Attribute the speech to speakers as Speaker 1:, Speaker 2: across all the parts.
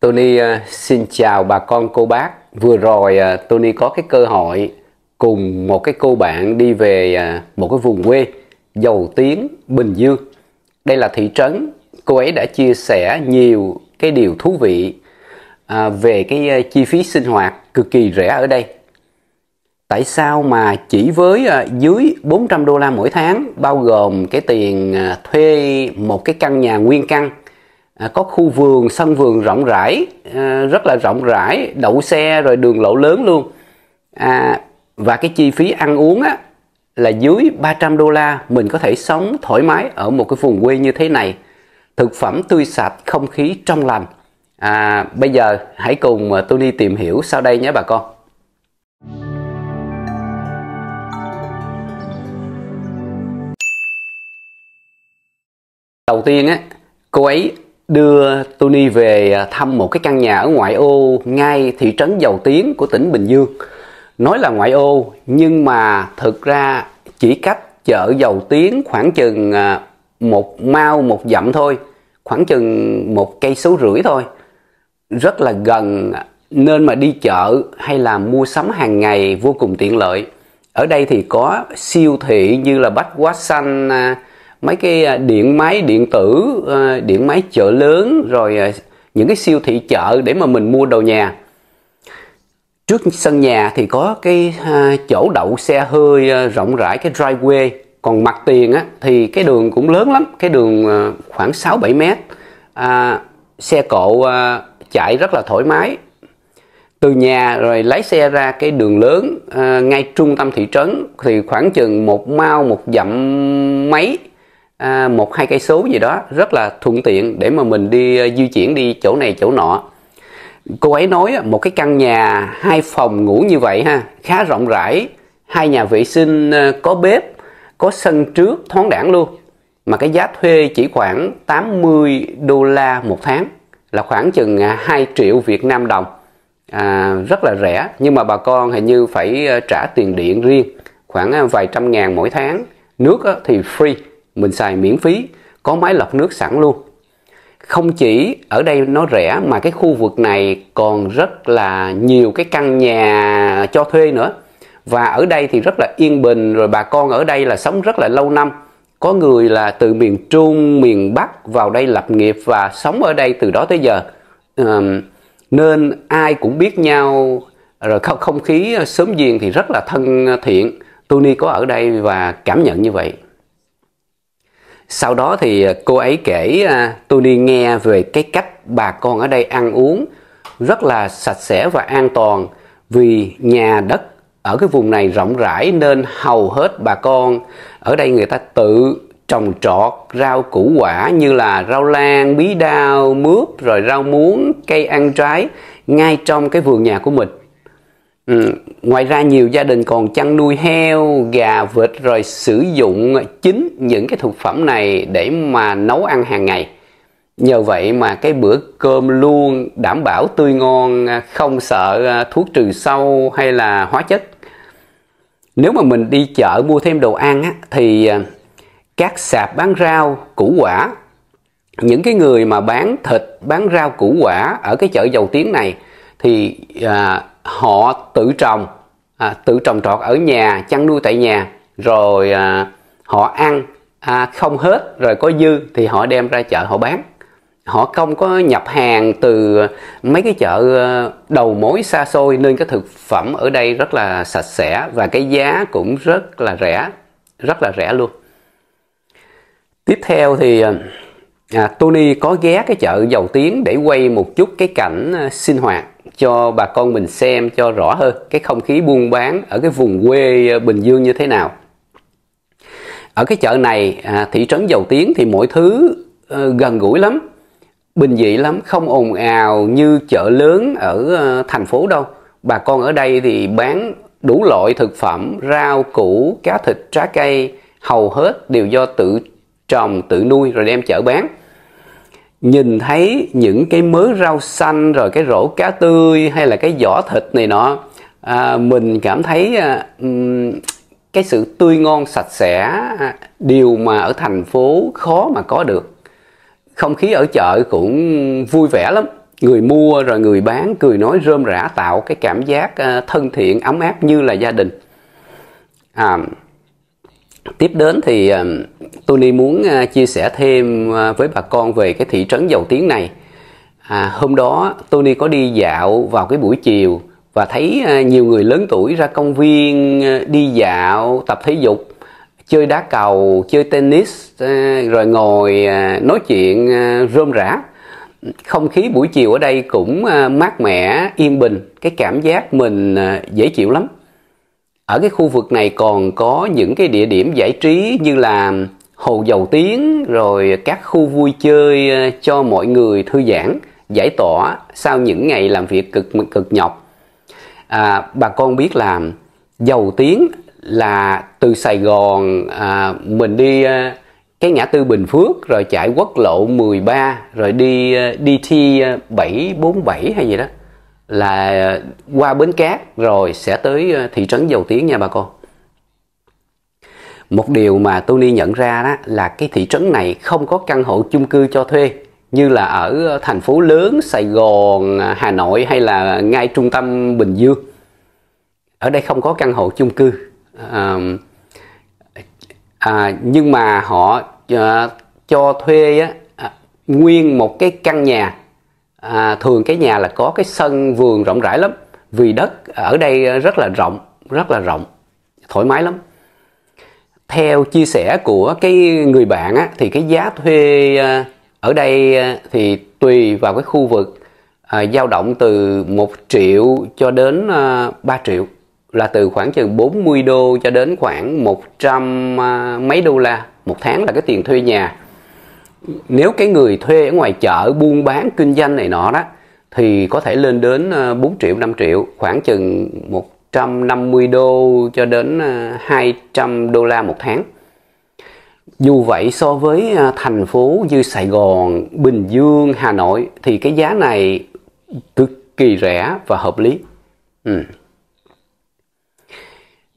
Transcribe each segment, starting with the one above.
Speaker 1: Tony xin chào bà con cô bác. Vừa rồi Tony có cái cơ hội cùng một cái cô bạn đi về một cái vùng quê Dầu Tiếng, Bình Dương. Đây là thị trấn. Cô ấy đã chia sẻ nhiều cái điều thú vị về cái chi phí sinh hoạt cực kỳ rẻ ở đây. Tại sao mà chỉ với dưới 400 đô la mỗi tháng, bao gồm cái tiền thuê một cái căn nhà nguyên căn, có khu vườn, sân vườn rộng rãi, rất là rộng rãi, đậu xe rồi đường lộ lớn luôn, và cái chi phí ăn uống á, là dưới 300 đô la mình có thể sống thoải mái ở một cái vùng quê như thế này. Thực phẩm tươi sạch, không khí trong lành. Bây giờ hãy cùng tôi đi tìm hiểu sau đây nhé bà con. Đầu tiên á, cô ấy đưa Tony về thăm một cái căn nhà ở ngoại ô ngay thị trấn Dầu Tiếng của tỉnh Bình Dương. Nói là ngoại ô nhưng mà thực ra chỉ cách chợ Dầu Tiếng khoảng chừng một dặm thôi, khoảng chừng 1,5 cây thôi, rất là gần, nên mà đi chợ hay là mua sắm hàng ngày vô cùng tiện lợi. Ở đây thì có siêu thị như là Bách Hóa Xanh, mấy cái điện máy điện tử, điện máy chợ lớn, rồi những cái siêu thị chợ để mà mình mua đồ nhà. Trước sân nhà thì có cái chỗ đậu xe hơi rộng rãi, cái driveway. Còn mặt tiền á, thì cái đường cũng lớn lắm, cái đường khoảng 6-7 mét. Xe cộ chạy rất là thoải mái. Từ nhà rồi lái xe ra cái đường lớn ngay trung tâm thị trấn thì khoảng chừng một dặm mấy, 1-2 cây số gì đó, rất là thuận tiện để mà mình đi di chuyển đi chỗ này chỗ nọ. Cô ấy nói một cái căn nhà 2 phòng ngủ như vậy ha, khá rộng rãi, 2 nhà vệ sinh, có bếp, có sân trước thoáng đãng luôn, mà cái giá thuê chỉ khoảng 80 đô la một tháng, là khoảng chừng 2 triệu Việt Nam đồng. Rất là rẻ, nhưng mà bà con hình như phải trả tiền điện riêng khoảng vài trăm ngàn mỗi tháng. Nước thì free, mình xài miễn phí, có máy lọc nước sẵn luôn. Không chỉ ở đây nó rẻ mà cái khu vực này còn rất là nhiều cái căn nhà cho thuê nữa. Và ở đây thì rất là yên bình, rồi bà con ở đây là sống rất là lâu năm. Có người là từ miền Trung, miền Bắc vào đây lập nghiệp và sống ở đây từ đó tới giờ. Nên ai cũng biết nhau, rồi không khí xóm giềng thì rất là thân thiện. Tony có ở đây và cảm nhận như vậy. Sau đó thì cô ấy kể Tony nghe về cái cách bà con ở đây ăn uống rất là sạch sẽ và an toàn. Vì nhà đất ở cái vùng này rộng rãi nên hầu hết bà con ở đây người ta tự trồng trọt rau củ quả như là rau lan, bí đao, mướp, rồi rau muống, cây ăn trái ngay trong cái vườn nhà của mình. Ngoài ra nhiều gia đình còn chăn nuôi heo, gà, vịt, rồi sử dụng chính những cái thực phẩm này để mà nấu ăn hàng ngày. Nhờ vậy mà cái bữa cơm luôn đảm bảo tươi ngon, không sợ thuốc trừ sâu hay là hóa chất. Nếu mà mình đi chợ mua thêm đồ ăn thì các sạp bán rau, củ quả, những cái người mà bán thịt, bán rau củ quả ở cái chợ Dầu Tiếng này thì họ tự trồng trọt ở nhà, chăn nuôi tại nhà, rồi họ ăn không hết, rồi có dư thì họ đem ra chợ họ bán. Họ không có nhập hàng từ mấy cái chợ đầu mối xa xôi, nên cái thực phẩm ở đây rất là sạch sẽ và cái giá cũng rất là rẻ luôn. Tiếp theo thì Tony có ghé cái chợ Dầu Tiếng để quay một chút cái cảnh sinh hoạt cho bà con mình xem cho rõ hơn cái không khí buôn bán ở cái vùng quê Bình Dương như thế nào. Ở cái chợ này, thị trấn Dầu Tiếng thì mọi thứ gần gũi lắm, bình dị lắm, không ồn ào như chợ lớn ở thành phố đâu. Bà con ở đây thì bán đủ loại thực phẩm, rau củ, cá thịt, trái cây, hầu hết đều do tự trồng, tự nuôi rồi đem chợ bán. Nhìn thấy những cái mớ rau xanh, rồi cái rổ cá tươi hay là cái giỏ thịt này nọ, mình cảm thấy cái sự tươi ngon sạch sẽ, điều mà ở thành phố khó mà có được. Không khí ở chợ cũng vui vẻ lắm, người mua rồi người bán cười nói rôm rả, tạo cái cảm giác thân thiện ấm áp như là gia đình. Tiếp đến thì Tony muốn chia sẻ thêm với bà con về cái thị trấn giàu tiếng này. Hôm đó Tony có đi dạo vào cái buổi chiều và thấy nhiều người lớn tuổi ra công viên đi dạo, tập thể dục, chơi đá cầu, chơi tennis, rồi ngồi nói chuyện rôm rả. Không khí buổi chiều ở đây cũng mát mẻ, yên bình, cái cảm giác mình dễ chịu lắm. Ở cái khu vực này còn có những cái địa điểm giải trí như là hồ dầu tiếng, rồi các khu vui chơi cho mọi người thư giãn, giải tỏa sau những ngày làm việc cực nhọc. Bà con biết là Dầu Tiếng là từ Sài Gòn mình đi cái ngã tư Bình Phước, rồi chạy quốc lộ 13, rồi đi DT 747 hay gì đó, là qua Bến Cát rồi sẽ tới thị trấn Dầu Tiếng nha bà con. Một điều mà Tony nhận ra đó là cái thị trấn này không có căn hộ chung cư cho thuê như là ở thành phố lớn Sài Gòn, Hà Nội hay là ngay trung tâm Bình Dương. Ở đây không có căn hộ chung cư. Nhưng mà họ cho thuê nguyên một cái căn nhà. Thường cái nhà là có cái sân vườn rộng rãi lắm, vì đất ở đây rất là rộng, thoải mái lắm. Theo chia sẻ của cái người bạn thì cái giá thuê ở đây thì tùy vào cái khu vực, dao động từ 1 triệu cho đến 3 triệu, là từ khoảng chừng 40 đô cho đến khoảng 100 mấy đô la một tháng là cái tiền thuê nhà. Nếu cái người thuê ở ngoài chợ buôn bán kinh doanh này nọ đó thì có thể lên đến 4 triệu 5 triệu, khoảng chừng 150 đô cho đến 200 đô la một tháng. Dù vậy so với thành phố như Sài Gòn, Bình Dương, Hà Nội thì cái giá này cực kỳ rẻ và hợp lý.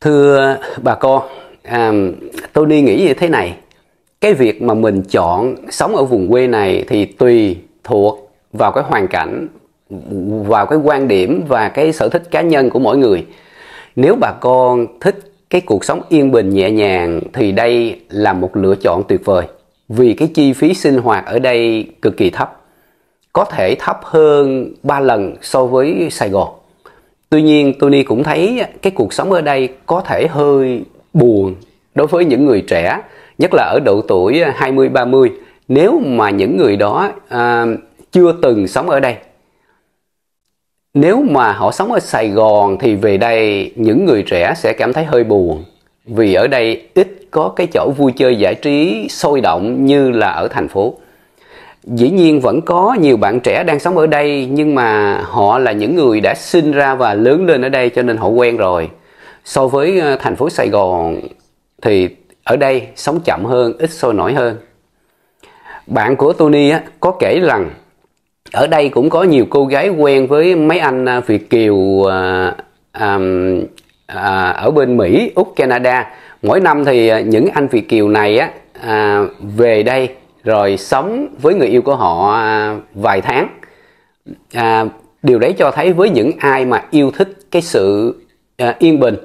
Speaker 1: Thưa bà con, Tony nghĩ như thế này. Cái việc mà mình chọn sống ở vùng quê này thì tùy thuộc vào cái hoàn cảnh, vào cái quan điểm và cái sở thích cá nhân của mỗi người. Nếu bà con thích cái cuộc sống yên bình nhẹ nhàng thì đây là một lựa chọn tuyệt vời, vì cái chi phí sinh hoạt ở đây cực kỳ thấp, có thể thấp hơn 3 lần so với Sài Gòn. Tuy nhiên Tony cũng thấy cái cuộc sống ở đây có thể hơi buồn đối với những người trẻ, nhất là ở độ tuổi 20-30, nếu mà những người đó chưa từng sống ở đây. Nếu mà họ sống ở Sài Gòn thì về đây những người trẻ sẽ cảm thấy hơi buồn, vì ở đây ít có cái chỗ vui chơi giải trí sôi động như là ở thành phố. Dĩ nhiên vẫn có nhiều bạn trẻ đang sống ở đây, nhưng mà họ là những người đã sinh ra và lớn lên ở đây cho nên họ quen rồi. So với thành phố Sài Gòn thì ở đây sống chậm hơn, ít sôi nổi hơn. Bạn của Tony có kể rằng ở đây cũng có nhiều cô gái quen với mấy anh Việt kiều ở bên Mỹ, Úc, Canada. Mỗi năm thì những anh Việt kiều này về đây rồi sống với người yêu của họ vài tháng. Điều đấy cho thấy với những ai mà yêu thích cái sự yên bình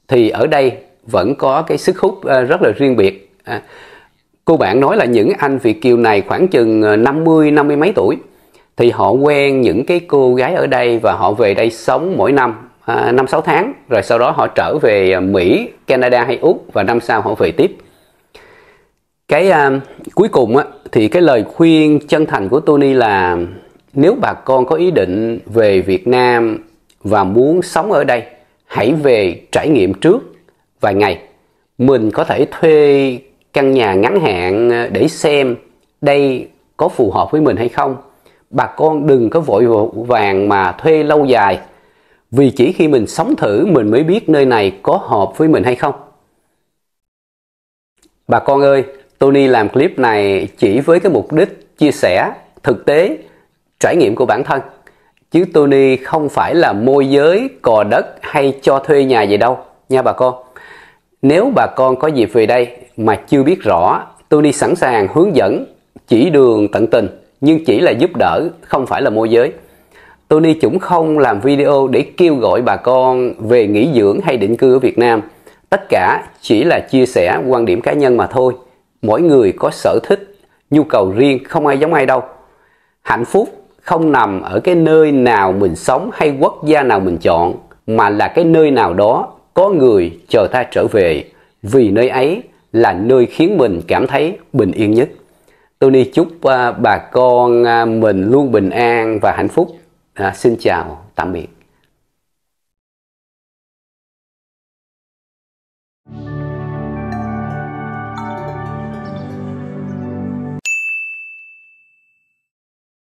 Speaker 1: thì ở đây vẫn có cái sức hút rất là riêng biệt. Cô bạn nói là những anh Việt kiều này khoảng chừng 50 mấy tuổi thì họ quen những cái cô gái ở đây và họ về đây sống mỗi năm 5-6 tháng, rồi sau đó họ trở về Mỹ, Canada hay Úc và năm sau họ về tiếp. Cái cuối cùng thì cái lời khuyên chân thành của Tony là nếu bà con có ý định về Việt Nam và muốn sống ở đây, hãy về trải nghiệm trước vài ngày. Mình có thể thuê căn nhà ngắn hạn để xem đây có phù hợp với mình hay không. Bà con đừng có vội vàng mà thuê lâu dài, vì chỉ khi mình sống thử mình mới biết nơi này có hợp với mình hay không. Bà con ơi, Tony làm clip này chỉ với cái mục đích chia sẻ thực tế trải nghiệm của bản thân, chứ Tony không phải là môi giới, cò đất hay cho thuê nhà gì đâu nha bà con. Nếu bà con có dịp về đây mà chưa biết rõ, Tony sẵn sàng hướng dẫn, chỉ đường tận tình nhưng chỉ là giúp đỡ, không phải là môi giới. Tony cũng không làm video để kêu gọi bà con về nghỉ dưỡng hay định cư ở Việt Nam. Tất cả chỉ là chia sẻ quan điểm cá nhân mà thôi. Mỗi người có sở thích, nhu cầu riêng, không ai giống ai đâu. Hạnh phúc không nằm ở cái nơi nào mình sống hay quốc gia nào mình chọn, mà là cái nơi nào đó có người chờ ta trở về, vì nơi ấy là nơi khiến mình cảm thấy bình yên nhất. Tony chúc bà con mình luôn bình an và hạnh phúc. Xin chào, tạm biệt.